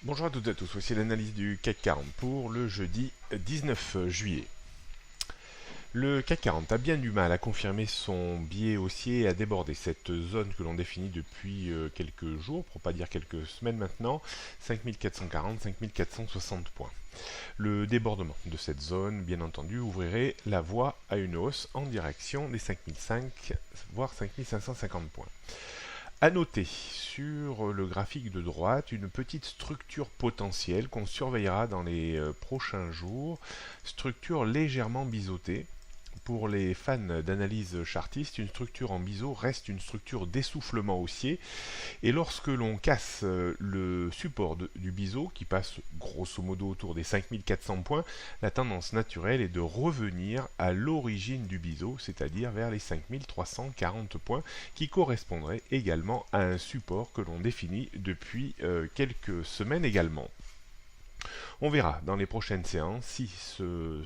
Bonjour à toutes et à tous, voici l'analyse du CAC 40 pour le jeudi 19 juillet. Le CAC 40 a bien du mal à confirmer son biais haussier et à déborder cette zone que l'on définit depuis quelques jours, pour ne pas dire quelques semaines maintenant, 5440, 5460 points. Le débordement de cette zone, bien entendu, ouvrirait la voie à une hausse en direction des 5005 voire 5550 points. À noter sur le graphique de droite une petite structure potentielle qu'on surveillera dans les prochains jours, structure légèrement biseautée. Pour les fans d'analyse chartiste, une structure en biseau reste une structure d'essoufflement haussier et lorsque l'on casse le support du biseau qui passe grosso modo autour des 5400 points, la tendance naturelle est de revenir à l'origine du biseau, c'est-à-dire vers les 5340 points qui correspondraient également à un support que l'on définit depuis quelques semaines également. On verra dans les prochaines séances si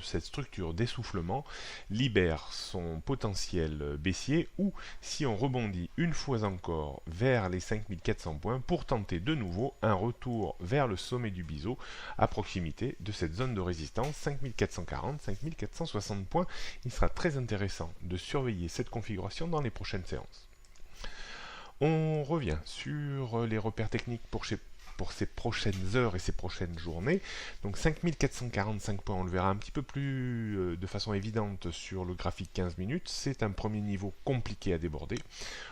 cette structure d'essoufflement libère son potentiel baissier ou si on rebondit une fois encore vers les 5400 points pour tenter de nouveau un retour vers le sommet du biseau à proximité de cette zone de résistance 5440-5460 points. Il sera très intéressant de surveiller cette configuration dans les prochaines séances. On revient sur les repères techniques pour ces prochaines heures et ces prochaines journées. Donc 5445 points, on le verra un petit peu plus de façon évidente sur le graphique 15 minutes. C'est un premier niveau compliqué à déborder.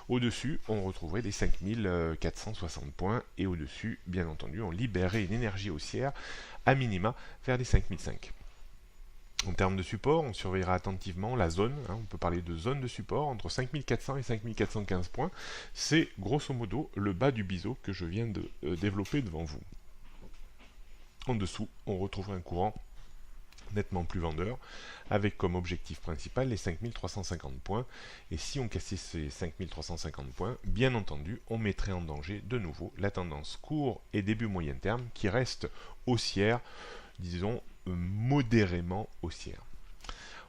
Au-dessus, on retrouverait les 5460 points et au-dessus, bien entendu, on libérerait une énergie haussière à minima vers les 5005. En termes de support, on surveillera attentivement la zone, on peut parler de zone de support entre 5400 et 5415 points. C'est grosso modo le bas du biseau que je viens de développer devant vous. En dessous, on retrouvera un courant nettement plus vendeur, avec comme objectif principal les 5350 points. Et si on cassait ces 5350 points, bien entendu, on mettrait en danger de nouveau la tendance court et début moyen terme qui reste haussière, disons modérément haussière.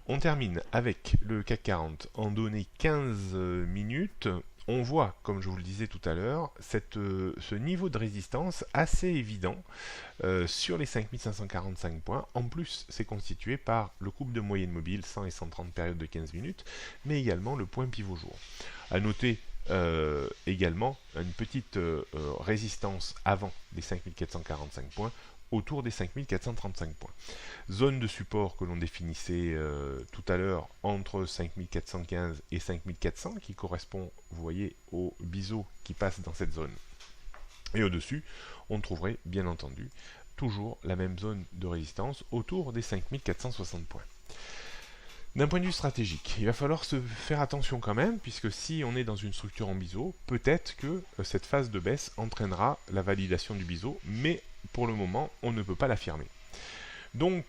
On termine avec le CAC 40 en données 15 minutes. On voit, comme je vous le disais tout à l'heure, ce niveau de résistance assez évident sur les 5545 points. En plus, c'est constitué par le couple de moyenne mobile 100 et 130 périodes de 15 minutes, mais également le point pivot jour. À noter également une petite résistance avant les 5445 points autour des 5435 points. Zone de support que l'on définissait tout à l'heure entre 5415 et 5400 qui correspond, vous voyez, au biseau qui passe dans cette zone. Et au-dessus, on trouverait bien entendu toujours la même zone de résistance autour des 5460 points. D'un point de vue stratégique, il va falloir se faire attention quand même, puisque si on est dans une structure en biseau, peut-être que cette phase de baisse entraînera la validation du biseau, mais pour le moment, on ne peut pas l'affirmer. Donc,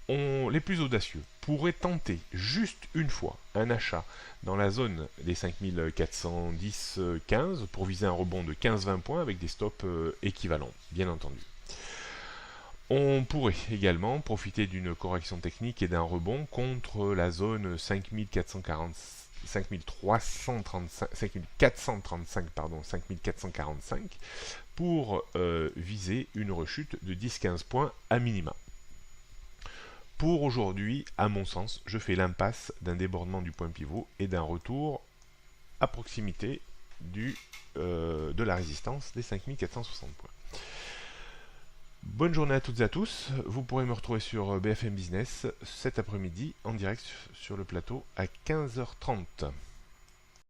les plus audacieux pourraient tenter juste une fois un achat dans la zone des 5410-15 pour viser un rebond de 15-20 points avec des stops équivalents, bien entendu. On pourrait également profiter d'une correction technique et d'un rebond contre la zone 5440, 5445 pour viser une rechute de 10-15 points à minima. Pour aujourd'hui, à mon sens, je fais l'impasse d'un débordement du point pivot et d'un retour à proximité de la résistance des 5460 points. Bonne journée à toutes et à tous. Vous pourrez me retrouver sur BFM Business cet après-midi en direct sur le plateau à 15h30.